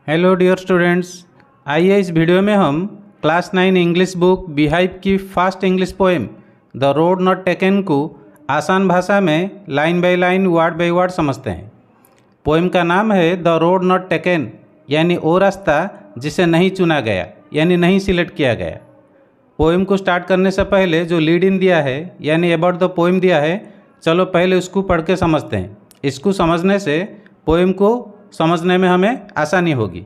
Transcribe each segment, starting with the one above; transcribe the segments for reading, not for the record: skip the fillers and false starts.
Hello dear students, आइए इस video में हम क्लास 9 इंग्लिश बुक बीहाइव की fast English poem the road not taken को आसान भाषा में line by line word by word समझते हैं। पोएम का नाम है द रोड नॉट टेकन, यानी वो रास्ता जिसे नहीं चुना गया, यानी नहीं सिलेक्ट किया गया। पोएम को स्टार्ट करने से पहले जो लीड इन दिया है यानी अबाउट द पोएम दिया है, चलो पहले उसको पढ़ के समझते हैं। इसको समझने से पोएम को समझने में हमें आसानी होगी।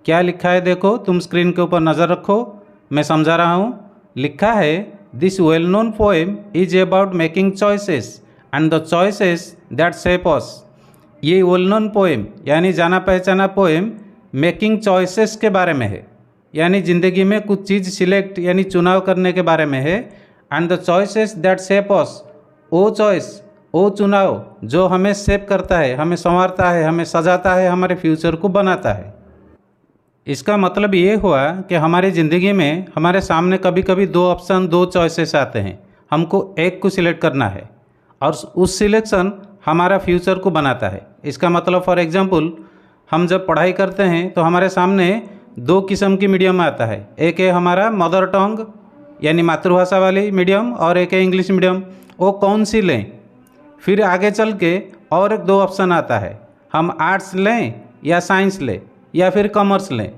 क्या लिखा है देखो, तुम स्क्रीन के ऊपर नज़र रखो, मैं समझा रहा हूँ। लिखा है this well known poem is about making choices and the choices that shape us. ये वेल नोन पोएम यानी जाना पहचाना पोएम मेकिंग चॉइसेस के बारे में है, यानी ज़िंदगी में कुछ चीज़ सिलेक्ट यानी चुनाव करने के बारे में है। And the choices that shape us, वो चॉइस वो चुनाव जो हमें शेप करता है, हमें संवारता है, हमें सजाता है, हमारे फ्यूचर को बनाता है। इसका मतलब ये हुआ कि हमारी ज़िंदगी में हमारे सामने कभी कभी दो ऑप्शन, दो चॉइसेस आते हैं, हमको एक को सिलेक्ट करना है और उस सिलेक्शन हमारा फ्यूचर को बनाता है। इसका मतलब फॉर एग्जांपल हम जब पढ़ाई करते हैं तो हमारे सामने दो किस्म की मीडियम आता है। एक है हमारा मदर टंग यानी मातृभाषा वाली मीडियम और एक है इंग्लिश मीडियम। वो कौन सी लें? फिर आगे चल के और एक दो ऑप्शन आता है, हम आर्ट्स लें या साइंस लें या फिर कॉमर्स लें।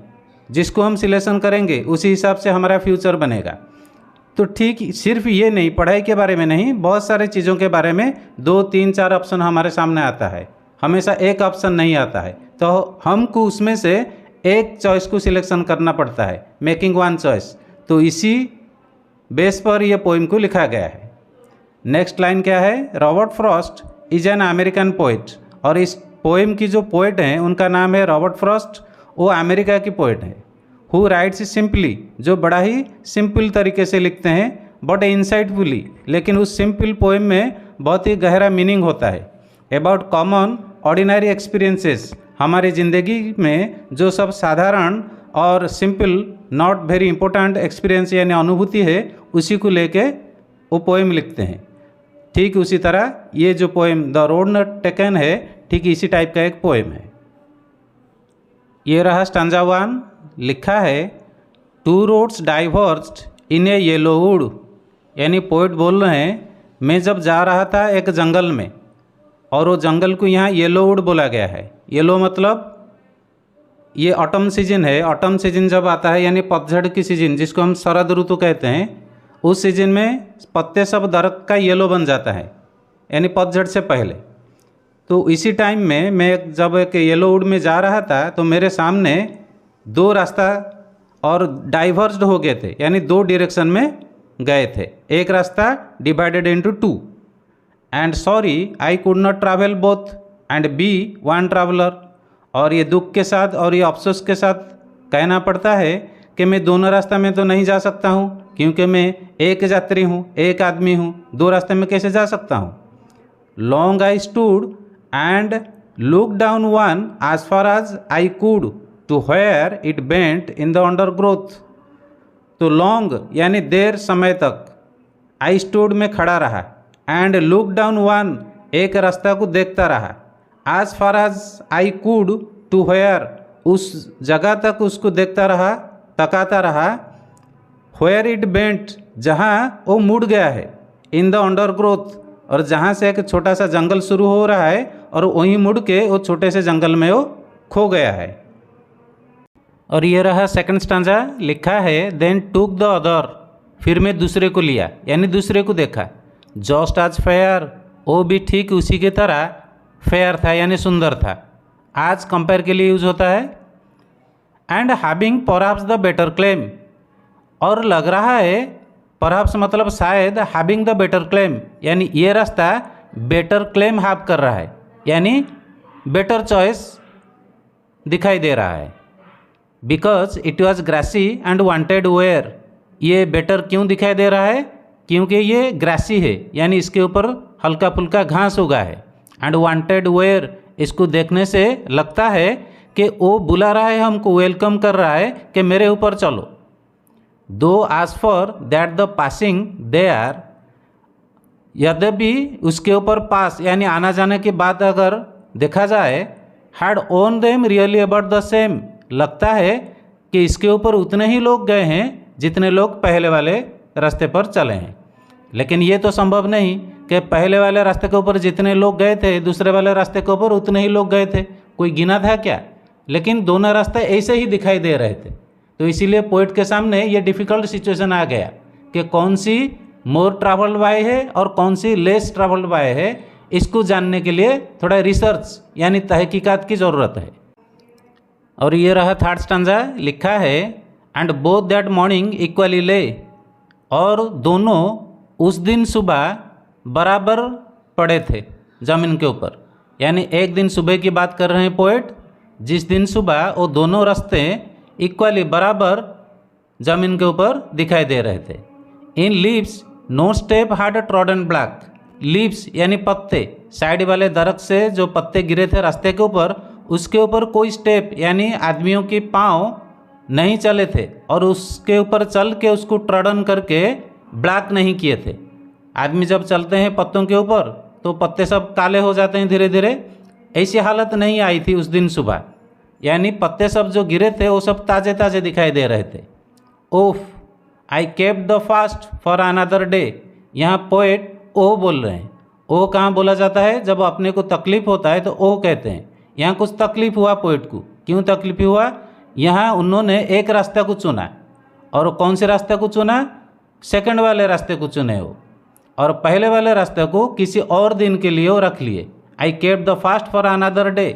जिसको हम सिलेक्शन करेंगे उसी हिसाब से हमारा फ्यूचर बनेगा। तो ठीक सिर्फ ये नहीं, पढ़ाई के बारे में नहीं, बहुत सारे चीज़ों के बारे में 2, 3, 4 ऑप्शन हमारे सामने आता है, हमेशा एक ऑप्शन नहीं आता है। तो हमको उसमें से एक चॉइस को सिलेक्शन करना पड़ता है, मेकिंग वन चॉइस। तो इसी बेस पर यह पोएम को लिखा गया है। नेक्स्ट लाइन क्या है? Robert Frost is an American poet. और इस पोएम की जो पोइट हैं उनका नाम है रॉबर्ट फ्रॉस्ट, वो अमेरिका की पोइट है। हु राइट्स सिंपली, जो बड़ा ही सिंपल तरीके से लिखते हैं, बट इंसाइटफुली, लेकिन उस सिंपल पोएम में बहुत ही गहरा मीनिंग होता है। अबाउट कॉमन ऑर्डिनरी एक्सपीरियंसेस, हमारी ज़िंदगी में जो सब साधारण और simple not very important experience यानी अनुभूति है, उसी को लेके वो पोएम लिखते हैं। ठीक उसी तरह ये जो poem the road not taken है, ठीक इसी टाइप का एक पोएम है। ये रहा स्टांजा 1। लिखा है to roads diverged in A yellow would, यानी पोइट बोल रहे हैं मैं जब जा रहा था एक जंगल में, और वो जंगल को यहाँ येलो वुड बोला गया है। येलो मतलब ये ऑटम सीजन है। ऑटम सीजन जब आता है यानी पतझड़ की सीजन, जिसको हम शरद ऋतु कहते हैं, उस सीजन में पत्ते सब दरख्त का येलो बन जाता है, यानी पतझड़ से पहले। तो इसी टाइम में मैं जब एक येलो वुड में जा रहा था तो मेरे सामने दो रास्ता और डाइवर्स्ड हो गए थे, यानी दो डायरेक्शन में गए थे। एक रास्ता divided into 2 and sorry I could not travel both and be one traveller. और ये दुख के साथ और ये अफसोस के साथ कहना पड़ता है कि मैं दोनों रास्ता में तो नहीं जा सकता हूँ, क्योंकि मैं एक यात्री हूँ, एक आदमी हूँ, दो रास्ते में कैसे जा सकता हूँ। Long I stood and look down one as far as I could to where it bent in the undergrowth. तो लॉन्ग यानी देर समय तक, आई स्टूड में खड़ा रहा, एंड लुक डाउन वन एक रास्ता को देखता रहा, as far as I could to where उस जगह तक उसको देखता रहा, तकाता रहा, वेयर इट बेंट जहाँ वो मुड़ गया है, इन द अंडरग्रोथ और जहाँ से एक छोटा सा जंगल शुरू हो रहा है और वहीं मुड़ के वो छोटे से जंगल में वो खो गया है। और ये रहा सेकंड स्टांजा। लिखा है देन टूक द अदर, फिर मैं दूसरे को लिया, यानी दूसरे को देखा। जस्ट एज फेयर, वो भी ठीक उसी की तरह फेयर था यानी सुंदर था। आज कंपेयर के लिए यूज होता है। And having perhaps the better claim, और लग रहा है परहैप्स मतलब शायद, हैविंग द बेटर क्लेम यानी ये रास्ता बेटर क्लेम हैव कर रहा है, यानी बेटर चॉइस दिखाई दे रहा है। Because it was grassy and wanted wear, ये बेटर क्यों दिखाई दे रहा है? क्योंकि ये ग्रासी है, यानी इसके ऊपर हल्का फुल्का घास उगा है। एंड वांटेड वेयर, इसको देखने से लगता है कि वो बुला रहा है हमको, वेलकम कर रहा है कि मेरे ऊपर चलो। Though as for that the passing there, यद्यपि उसके ऊपर पास यानी आना जाने की बात अगर देखा जाए, had own them really about the same, लगता है कि इसके ऊपर उतने ही लोग गए हैं जितने लोग पहले वाले रास्ते पर चले हैं, लेकिन ये तो संभव नहीं कि पहले वाले रास्ते के ऊपर जितने लोग गए थे दूसरे वाले रास्ते के ऊपर उतने ही लोग गए थे। कोई गिना था क्या? लेकिन दोनों रास्ते ऐसे ही दिखाई दे रहे थे। तो इसीलिए पोइट के सामने ये डिफ़िकल्ट सिचुएशन आ गया कि कौन सी मोर ट्रैवल्ड बाय है और कौन सी लेस ट्रैवल्ड बाय है। इसको जानने के लिए थोड़ा रिसर्च यानी तहकीकात की ज़रूरत है। और ये रहा थर्ड स्टैंजा, लिखा है and both that morning equally ले, और दोनों उस दिन सुबह बराबर पड़े थे ज़मीन के ऊपर। यानी एक दिन सुबह की बात कर रहे हैं पोएट, जिस दिन सुबह वो दोनों रास्ते इक्वली बराबर ज़मीन के ऊपर दिखाई दे रहे थे। In leaves no step had trodden black, leaves यानी पत्ते, साइड वाले दरख्त से जो पत्ते गिरे थे रास्ते के ऊपर, उसके ऊपर कोई स्टेप यानी आदमियों के पाँव नहीं चले थे, और उसके ऊपर चल के उसको ट्रॉडन करके ब्लैक नहीं किए थे। आदमी जब चलते हैं पत्तों के ऊपर तो पत्ते सब काले हो जाते हैं धीरे धीरे, ऐसी हालत नहीं आई थी उस दिन सुबह। यानी पत्ते सब जो गिरे थे वो सब ताज़े ताज़े दिखाई दे रहे थे। Oh I kept the first for another day, यहाँ पोएट ओह बोल रहे हैं। ओह कहाँ बोला जाता है? जब अपने को तकलीफ़ होता है तो ओह कहते हैं। यहाँ कुछ तकलीफ़ हुआ पोएट को। क्यों तकलीफ़ हुआ? यहाँ उन्होंने एक रास्ता को चुना, और कौन से रास्ते को चुना? सेकंड वाले रास्ते को चुने हो, और पहले वाले रास्ते को किसी और दिन के लिए वो रख लिए। आई kept the first for another day,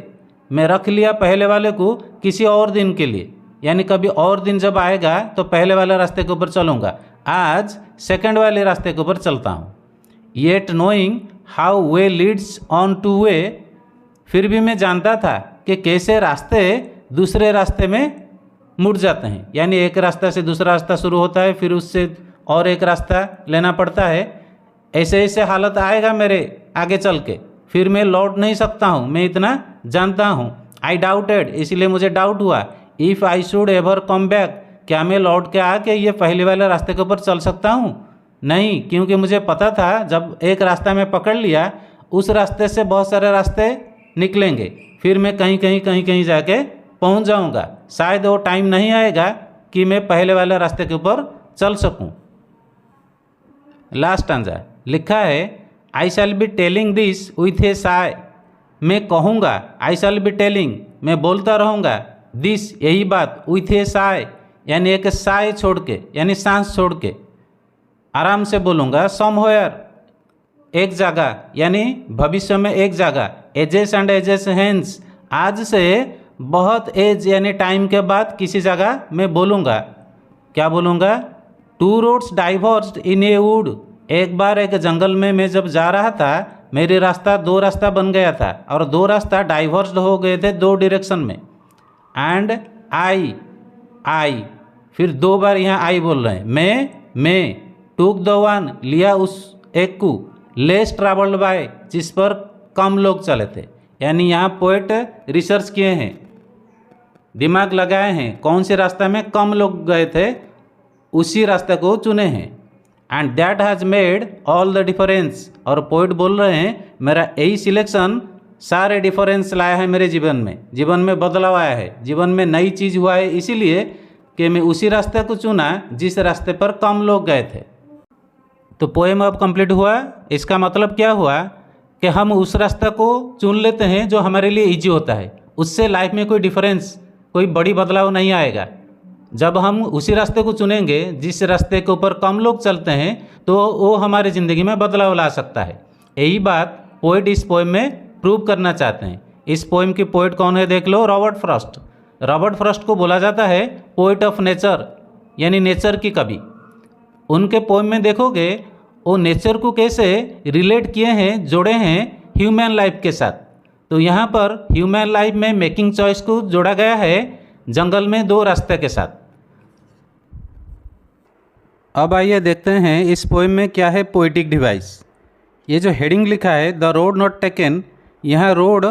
मैं रख लिया पहले वाले को किसी और दिन के लिए, यानी कभी और दिन जब आएगा तो पहले वाले रास्ते के ऊपर चलूँगा, आज सेकंड वाले रास्ते के ऊपर चलता हूँ। Yet knowing how way Leeds on two way, फिर भी मैं जानता था कि कैसे रास्ते दूसरे रास्ते में मुड़ जाते हैं। यानी एक रास्ता से दूसरा रास्ता शुरू होता है, फिर उससे और एक रास्ता लेना पड़ता है। ऐसे ऐसे हालत आएगा मेरे आगे चल के, फिर मैं लौट नहीं सकता हूँ, मैं इतना जानता हूँ। आई डाउटेड, इसलिए मुझे डाउट हुआ। If I should ever come back, क्या मैं लौट के आके ये पहले वाले रास्ते के ऊपर चल सकता हूँ? नहीं, क्योंकि मुझे पता था जब एक रास्ता मैं पकड़ लिया उस रास्ते से बहुत सारे रास्ते निकलेंगे, फिर मैं कहीं कहीं जाके पहुँच जाऊँगा। शायद वो टाइम नहीं आएगा कि मैं पहले वाले रास्ते के ऊपर चल सकूँ। लास्ट स्टैंजा लिखा है I shall be telling this with a sigh, मैं कहूँगा, आई शैल बी टेलिंग मैं बोलता रहूँगा, दिस यही बात, विथ ए साय यानी एक साय छोड़ के, यानी सांस छोड़ के आराम से बोलूँगा। समवेयर एक जगह, यानी भविष्य में एक जगह। एजेस एंड एजेस हेंस, आज से बहुत एज यानी टाइम के बाद किसी जगह मैं बोलूँगा। क्या बोलूँगा? Two roads diverged in a wood, एक बार एक जंगल में मैं जब जा रहा था मेरे रास्ता दो रास्ता बन गया था, और दो रास्ता डाइवर्स्ड हो गए थे दो डायरेक्शन में। एंड आई फिर दो बार यहाँ आई बोल रहे हैं। मैं टूक द वन लिया उस एक को, लेस ट्रैवल्ड बाय जिस पर कम लोग चले थे। यानी यहाँ पोएट रिसर्च किए हैं, दिमाग लगाए हैं, कौन से रास्ते में कम लोग गए थे उसी रास्ते को चुने हैं। And that has made all the difference, और पोइट बोल रहे हैं मेरा यही सिलेक्शन सारे डिफरेंस लाया है मेरे जीवन में बदलाव आया है, जीवन में नई चीज़ हुआ है, इसीलिए कि मैं उसी रास्ते को चुना जिस रास्ते पर कम लोग गए थे। तो पोएम अब कंप्लीट हुआ। इसका मतलब क्या हुआ कि हम उस रास्ते को चुन लेते हैं जो हमारे लिए ईजी होता है, उससे लाइफ में कोई डिफरेंस, कोई बड़ी बदलाव नहीं आएगा। जब हम उसी रास्ते को चुनेंगे जिस रास्ते के ऊपर कम लोग चलते हैं तो वो हमारी ज़िंदगी में बदलाव ला सकता है। यही बात पोएट इस पोएम में प्रूव करना चाहते हैं। इस पोएम की पोएट कौन है देख लो, रॉबर्ट फ्रॉस्ट। रॉबर्ट फ्रॉस्ट को बोला जाता है पोएट ऑफ नेचर, यानी नेचर की कवि। उनके पोएम में देखोगे वो नेचर को कैसे रिलेट किए हैं, जोड़े हैं ह्यूमन लाइफ के साथ। तो यहाँ पर ह्यूमन लाइफ में मेकिंग चॉइस को जोड़ा गया है जंगल में दो रास्ते के साथ। अब आइए देखते हैं इस पोएम में क्या है पोएटिक डिवाइस। ये जो हेडिंग लिखा है द रोड नॉट टेकन, यहाँ रोड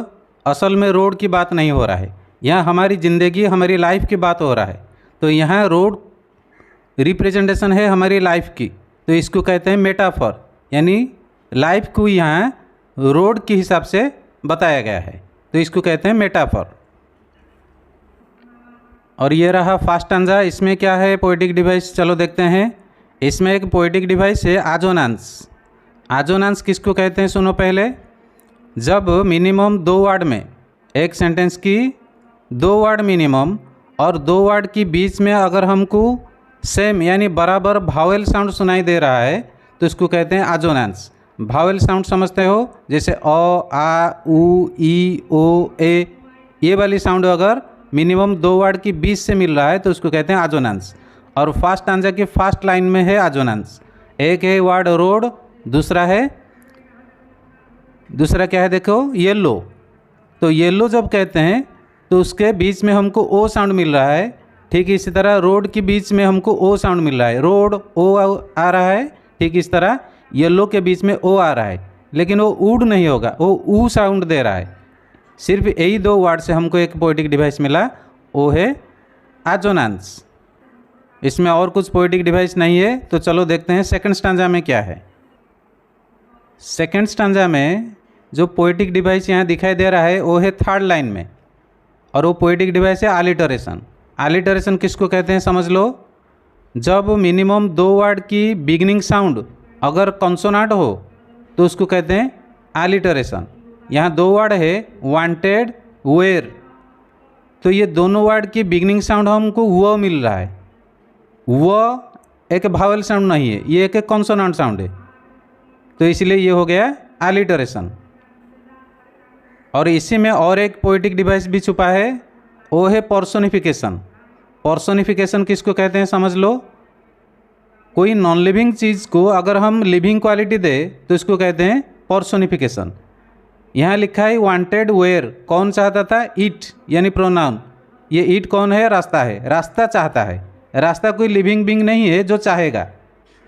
असल में रोड की बात नहीं हो रहा है, यहाँ हमारी ज़िंदगी हमारी लाइफ की बात हो रहा है। तो यहाँ रोड रिप्रेजेंटेशन है हमारी लाइफ की, तो इसको कहते हैं मेटाफर, यानी लाइफ को यहाँ रोड के हिसाब से बताया गया है, तो इसको कहते हैं मेटाफर। और ये रहा फास्ट स्टैंजा। इसमें क्या है पोएटिक डिवाइस, चलो देखते हैं। इसमें एक पोएटिक डिवाइस है आजोनांस। आजोनांस किसको कहते हैं सुनो पहले। जब मिनिमम 2 वर्ड में एक सेंटेंस की 2 वर्ड मिनिमम और 2 वर्ड की बीच में अगर हमको सेम यानी बराबर भावेल साउंड सुनाई दे रहा है तो इसको कहते हैं आजोनांस। भावेल साउंड समझते हो, जैसे अ, आ, उ, ई, ओ, ए, ये वाली साउंड अगर मिनिमम 2 वर्ड की बीच से मिल रहा है तो उसको कहते हैं आजोनांस। और फास्ट स्टैंजा की फास्ट लाइन में है आजोनांस। एक है वर्ड रोड, दूसरा क्या है देखो येलो। तो येलो जब कहते हैं तो उसके बीच में हमको ओ साउंड मिल रहा है। ठीक इसी तरह रोड के बीच में हमको ओ साउंड मिल रहा है, रोड ओ आ रहा है। ठीक इस तरह येलो के बीच में ओ आ रहा है, लेकिन वो ऊड नहीं होगा, वो ऊ साउंड दे रहा है। सिर्फ यही 2 वर्ड से हमको एक पोएटिक डिवाइस मिला, वो है आजोनांस। इसमें और कुछ पोएटिक डिवाइस नहीं है। तो चलो देखते हैं सेकंड स्टैंजा में क्या है। सेकंड स्टैंजा में जो पोएटिक डिवाइस यहाँ दिखाई दे रहा है वो है थर्ड लाइन में, और वो पोएटिक डिवाइस है आलिटरेशन। आलिटरेशन किसको कहते हैं समझ लो। जब मिनिमम 2 वर्ड की बिगिनिंग साउंड अगर कॉन्सोनेंट हो तो उसको कहते हैं आलिटरेशन। यहाँ 2 वर्ड है वांटेड, वेयर। तो ये दोनों वर्ड की बिगिनिंग साउंड हमको वो मिल रहा है। वो एक भावेल साउंड नहीं है, ये एक कॉन्सोनेंट साउंड है। तो इसलिए ये हो गया आलिटरेशन। और इसी में और एक पोएटिक डिवाइस भी छुपा है, वो है पर्सोनिफिकेशन। पर्सोनिफिकेशन किसको कहते हैं समझ लो। कोई नॉन लिविंग चीज़ को अगर हम लिविंग क्वालिटी दे तो इसको कहते हैं पर्सोनिफिकेशन। यहाँ लिखा है वांटेड वेयर, कौन चाहता था, इट यानी प्रोनाउन। ये इट कौन है, रास्ता है, रास्ता चाहता है। रास्ता कोई लिविंग बीइंग नहीं है जो चाहेगा।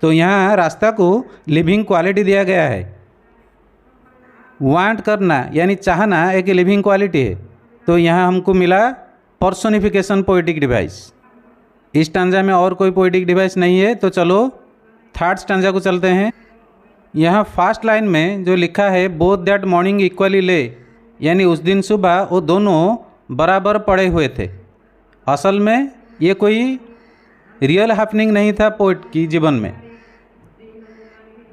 तो यहाँ रास्ता को लिविंग क्वालिटी दिया गया है। वांट करना यानी चाहना एक लिविंग क्वालिटी है। तो यहाँ हमको मिला पर्सोनिफिकेशन पोएटिक डिवाइस। इस स्टैंजा में और कोई पोएटिक डिवाइस नहीं है। तो चलो थर्ड स्टैंजा को चलते हैं। यहाँ फर्स्ट लाइन में जो लिखा है बोथ दैट मॉर्निंग इक्वली ले, यानी उस दिन सुबह वो दोनों बराबर पड़े हुए थे। असल में ये कोई रियल हैपनिंग नहीं था पोएट की जीवन में।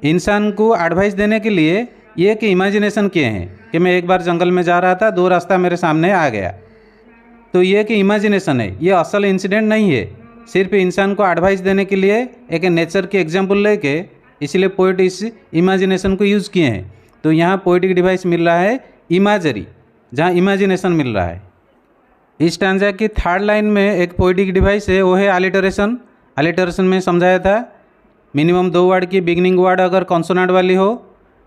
इंसान को एडवाइस देने के लिए ये कि इमेजिनेशन किए हैं कि मैं एक बार जंगल में जा रहा था, 2 रास्ता मेरे सामने आ गया। तो ये कि इमेजिनेशन है, ये असल इंसिडेंट नहीं है। सिर्फ इंसान को एडवाइस देने के लिए एक नेचर की एग्जाम्पल लेके इसलिए पोएट इस इमेजिनेशन को यूज़ किए हैं। तो यहाँ पोएटिक डिवाइस मिल रहा है इमेजरी, जहाँ इमेजिनेशन मिल रहा है। इस स्टैंजा की थर्ड लाइन में एक पोएटिक डिवाइस है, वो है अलिटरेशन। अलिटरेशन में समझाया था मिनिमम 2 वर्ड की बिगिनिंग वर्ड अगर कॉन्सोनेंट वाली हो।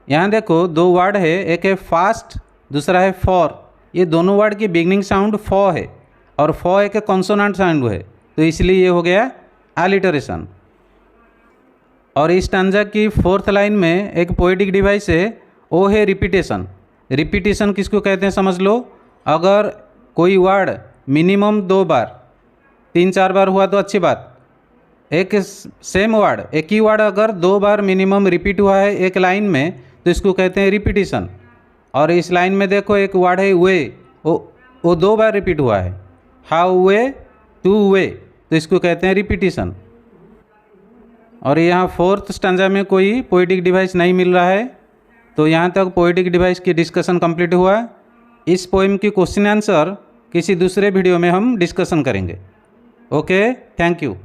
यहाँ देखो 2 वर्ड है, एक है फास्ट, दूसरा है फॉर। ये दोनों वर्ड की बिगिनिंग साउंड फॉ है और फॉ एक कॉन्सोनेंट साउंड है, तो इसलिए ये हो गया अलिटरेशन। और इस स्टैंजा की फोर्थ लाइन में एक पोएटिक डिवाइस है, वो है रिपीटेशन। रिपीटेशन किसको कहते हैं समझ लो। अगर कोई वर्ड मिनिमम 2 बार, 3-4 बार हुआ तो अच्छी बात। एक सेम वर्ड, एक ही वर्ड अगर 2 बार मिनिमम रिपीट हुआ है एक लाइन में तो इसको कहते हैं रिपीटिशन। और इस लाइन में देखो एक वर्ड है वे, वो 2 बार रिपीट हुआ है, हाउ वे, टू वे, तो इसको कहते हैं रिपीटिशन। और यहाँ फोर्थ स्टैंजा में कोई पोएटिक डिवाइस नहीं मिल रहा है। तो यहाँ तक पोएटिक डिवाइस की डिस्कशन कंप्लीट हुआ। इस पोएम की क्वेश्चन आंसर किसी दूसरे वीडियो में हम डिस्कशन करेंगे। Okay, thank you.